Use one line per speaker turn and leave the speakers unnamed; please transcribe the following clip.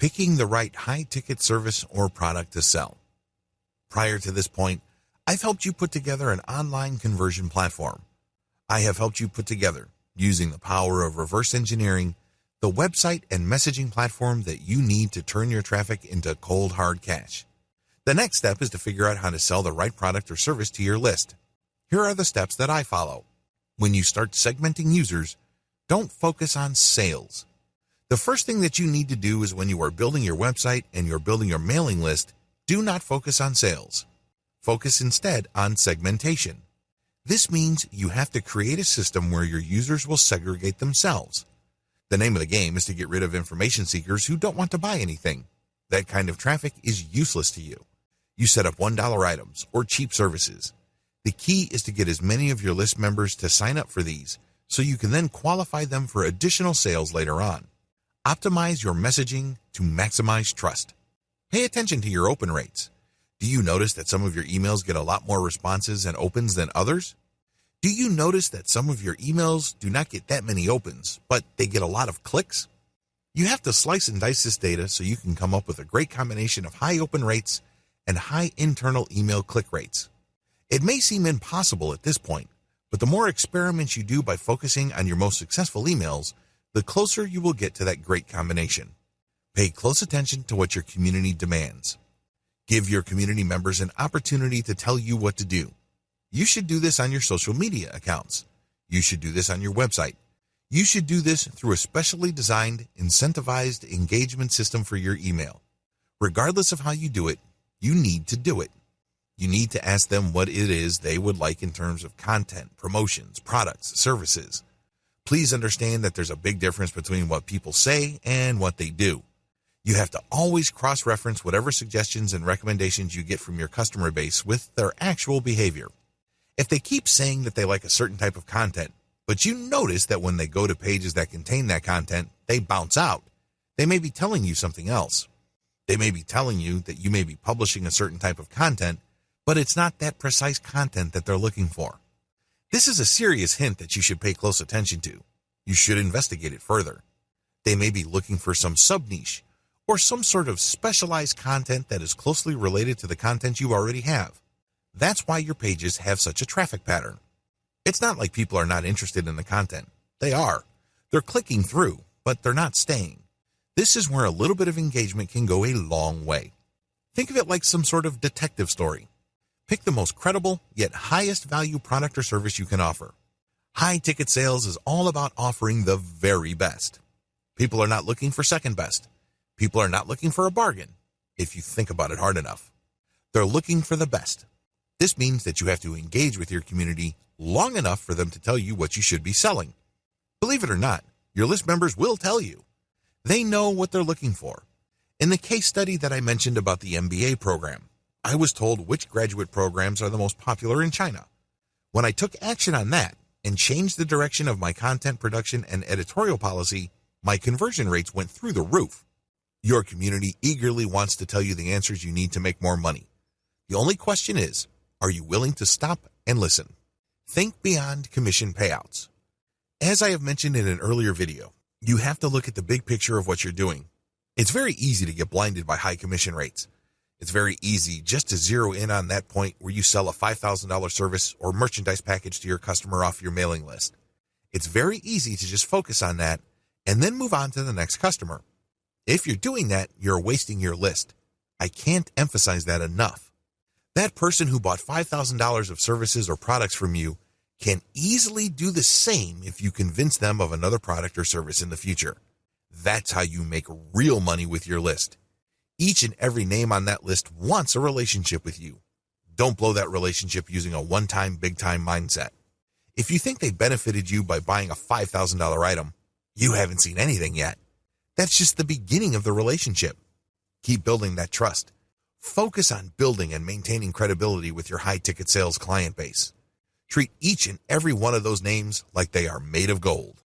picking the right high-ticket service or product to sell. Prior to this point, I've helped you put together an online conversion platform. I have helped you put together, using the power of reverse engineering, the website and messaging platform that you need to turn your traffic into cold hard cash. The next step is to figure out how to sell the right product or service to your list. Here are the steps that I follow. When you start segmenting users, don't focus on sales. The first thing that you need to do is when you are building your website and you're building your mailing list, do not focus on sales. Focus instead on segmentation. This means you have to create a system where your users will segregate themselves. The name of the game is to get rid of information seekers who don't want to buy anything. That kind of traffic is useless to you. You set up $1 items or cheap services. The key is to get as many of your list members to sign up for these so you can then qualify them for additional sales later on. Optimize your messaging to maximize trust. Pay attention to your open rates. Do you notice that some of your emails get a lot more responses and opens than others? Do you notice that some of your emails do not get that many opens, but they get a lot of clicks? You have to slice and dice this data so you can come up with a great combination of high open rates and high internal email click rates. It may seem impossible at this point, but the more experiments you do by focusing on your most successful emails, the closer you will get to that great combination. Pay close attention to what your community demands. Give your community members an opportunity to tell you what to do. You should do this on your social media accounts. You should do this on your website. You should do this through a specially designed, incentivized engagement system for your email. Regardless of how you do it, you need to do it. You need to ask them what it is they would like in terms of content, promotions, products, services. Please understand that there's a big difference between what people say and what they do. You have to always cross-reference whatever suggestions and recommendations you get from your customer base with their actual behavior. If they keep saying that they like a certain type of content, but you notice that when they go to pages that contain that content, they bounce out, they may be telling you something else. They may be telling you that you may be publishing a certain type of content, but it's not that precise content that they're looking for. This is a serious hint that you should pay close attention to. You should investigate it further. They may be looking for some sub-niche or some sort of specialized content that is closely related to the content you already have. That's why your pages have such a traffic pattern. It's not like people are not interested in the content. They are. They're clicking through, but they're not staying. This is where a little bit of engagement can go a long way. Think of it like some sort of detective story. Pick the most credible yet highest value product or service you can offer. High ticket sales is all about offering the very best. People are not looking for second best. People are not looking for a bargain, if you think about it hard enough. They're looking for the best. This means that you have to engage with your community long enough for them to tell you what you should be selling. Believe it or not, your list members will tell you. They know what they're looking for. In the case study that I mentioned about the MBA program, I was told which graduate programs are the most popular in China. When I took action on that and changed the direction of my content production and editorial policy, my conversion rates went through the roof. Your community eagerly wants to tell you the answers you need to make more money. The only question is, are you willing to stop and listen? Think beyond commission payouts. As I have mentioned in an earlier video, you have to look at the big picture of what you're doing. It's very easy to get blinded by high commission rates. It's very easy just to zero in on that point where you sell a $5,000 service or merchandise package to your customer off your mailing list. It's very easy to just focus on that and then move on to the next customer. If you're doing that, you're wasting your list. I can't emphasize that enough. That person who bought $5,000 of services or products from you can easily do the same if you convince them of another product or service in the future. That's how you make real money with your list. Each and every name on that list wants a relationship with you. Don't blow that relationship using a one-time, big-time mindset. If you think they benefited you by buying a $5,000 item, you haven't seen anything yet. That's just the beginning of the relationship. Keep building that trust. Focus on building and maintaining credibility with your high-ticket sales client base. Treat each and every one of those names like they are made of gold.